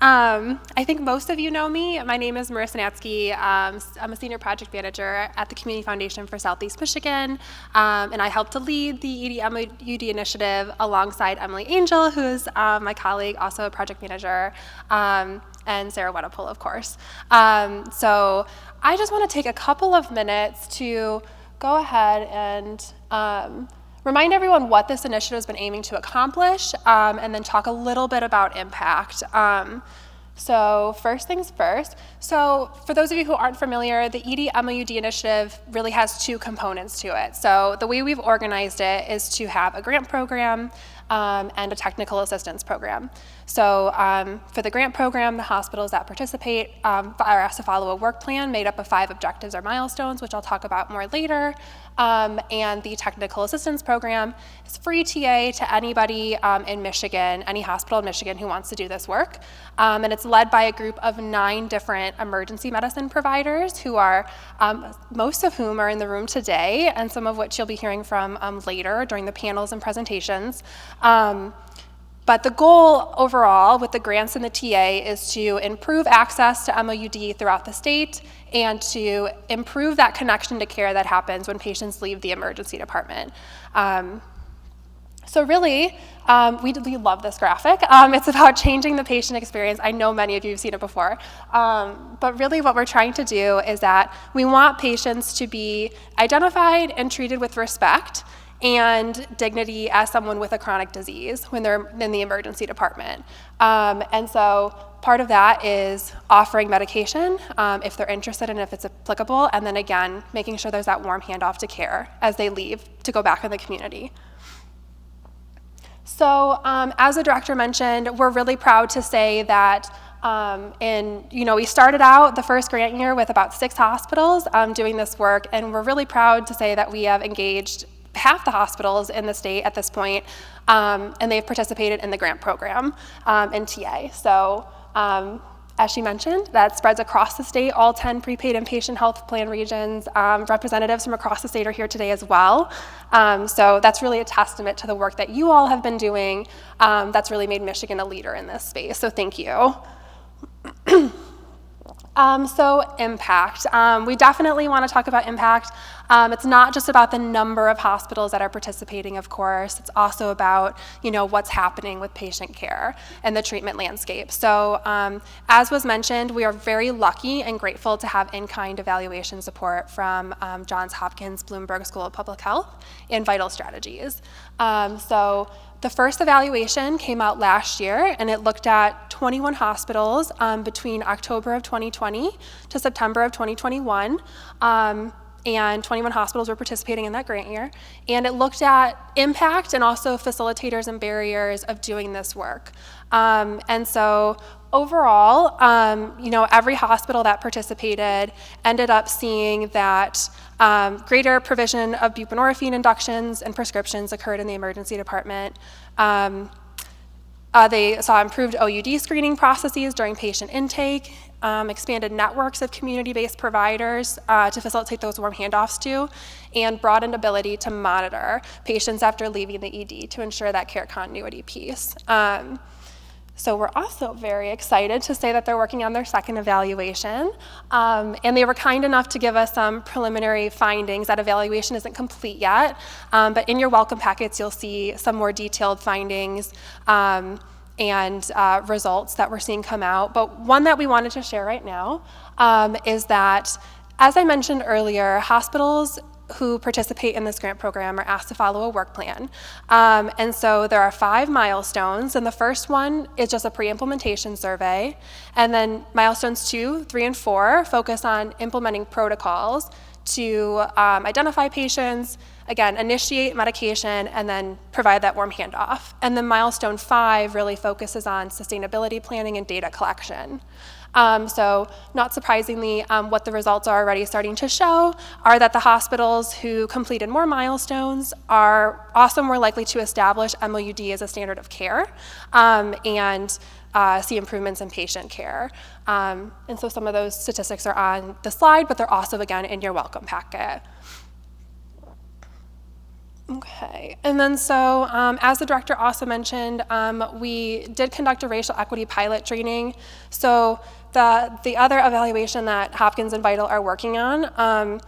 I think most of you know me. My name is Marissa Natzke. I'm a senior project manager at the Community Foundation for Southeast Michigan, and I help to lead the ED MOUD initiative alongside Emily Angel, who is my colleague, also a project manager, and Sarah Weddapole, of course. So I just want to take a couple of minutes to go ahead and remind everyone what this initiative has been aiming to accomplish, and then talk a little bit about impact. So first things first. So for those of you who aren't familiar, the ED MOUD initiative really has two components to it. So the way we've organized it is to have a grant program and a technical assistance program. So for the grant program, the hospitals that participate are asked to follow a work plan made up of 5 objectives or milestones, which I'll talk about more later. And the technical assistance program is free TA to anybody in Michigan, any hospital in Michigan who wants to do this work. And it's led by a group of 9 different emergency medicine providers who are, most of whom are in the room today, and some of which you'll be hearing from later during the panels and presentations. But the goal overall with the grants and the TA is to improve access to MOUD throughout the state and to improve that connection to care that happens when patients leave the emergency department. So really, we love this graphic. It's about changing the patient experience. I know many of you have seen it before. But really what we're trying to do is that we want patients to be identified and treated with respect and dignity as someone with a chronic disease when they're in the emergency department. And so part of that is offering medication if they're interested and if it's applicable, and then again, making sure there's that warm handoff to care as they leave to go back in the community. So as the director mentioned, we're really proud to say that we started out the first grant year with about 6 hospitals doing this work, and we're really proud to say that we have engaged half the hospitals in the state at this point, and they've participated in the grant program in TA. So as she mentioned, that spreads across the state, all 10 prepaid inpatient health plan regions. Representatives from across the state are here today as well. So that's really a testament to the work that you all have been doing that's really made Michigan a leader in this space, so thank you. So impact. We definitely want to talk about impact. It's not just about the number of hospitals that are participating, of course. It's also about, what's happening with patient care and the treatment landscape. So as was mentioned, we are very lucky and grateful to have in-kind evaluation support from Johns Hopkins Bloomberg School of Public Health and Vital Strategies. So the first evaluation came out last year, and it looked at 21 hospitals between October of 2020 to September of 2021. And 21 hospitals were participating in that grant year. And it looked at impact and also facilitators and barriers of doing this work. And so overall, every hospital that participated ended up seeing that greater provision of buprenorphine inductions and prescriptions occurred in the emergency department. They saw improved OUD screening processes during patient intake, expanded networks of community-based providers to facilitate those warm handoffs to, and broadened ability to monitor patients after leaving the ED to ensure that care continuity piece. So we're also very excited to say that they're working on their second evaluation, and they were kind enough to give us some preliminary findings. That evaluation isn't complete yet, but in your welcome packets you'll see some more detailed findings and results that we're seeing come out. But one that we wanted to share right now is that, as I mentioned earlier, hospitals who participate in this grant program are asked to follow a work plan. And so there are 5 milestones, and the first one is just a pre-implementation survey. And then milestones 2, 3, and 4 focus on implementing protocols to identify patients, again, initiate medication, and then provide that warm handoff. And then milestone 5 really focuses on sustainability planning and data collection. So not surprisingly, what the results are already starting to show are that the hospitals who completed more milestones are also more likely to establish MOUD as a standard of care and see improvements in patient care. And so some of those statistics are on the slide, but they're also, again, in your welcome packet. Okay, and then so as the director also mentioned, we did conduct a racial equity pilot training. So the other evaluation that Hopkins and Vital are working on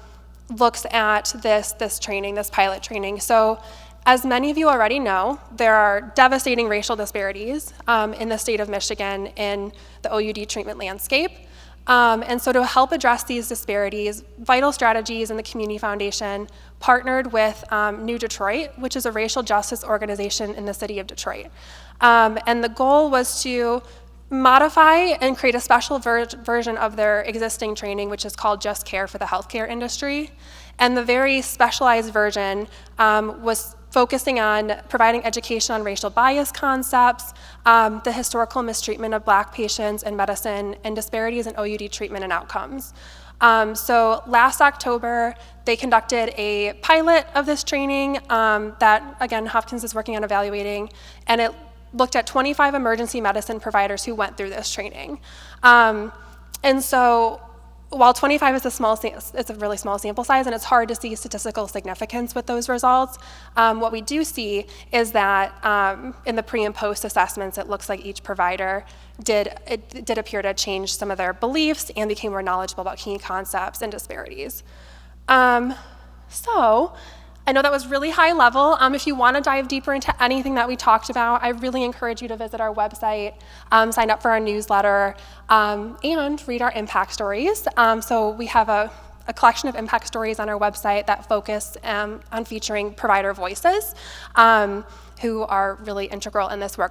looks at this training, this pilot training. So as many of you already know, there are devastating racial disparities in the state of Michigan in the OUD treatment landscape. And so to help address these disparities, Vital Strategies and the Community Foundation partnered with New Detroit, which is a racial justice organization in the city of Detroit. And the goal was to modify and create a special version of their existing training, which is called Just Care for the healthcare industry. And the very specialized version was focusing on providing education on racial bias concepts, the historical mistreatment of Black patients in medicine, and disparities in OUD treatment and outcomes. So last October, they conducted a pilot of this training that, again, Hopkins is working on evaluating, and it looked at 25 emergency medicine providers who went through this training. And so while 25 is it's a really small sample size, and it's hard to see statistical significance with those results, what we do see is that in the pre and post assessments, it looks like each provider did appear to change some of their beliefs and became more knowledgeable about key concepts and disparities. So I know that was really high level. If you want to dive deeper into anything that we talked about, I really encourage you to visit our website, sign up for our newsletter, and read our impact stories. So we have a collection of impact stories on our website that focus on featuring provider voices who are really integral in this work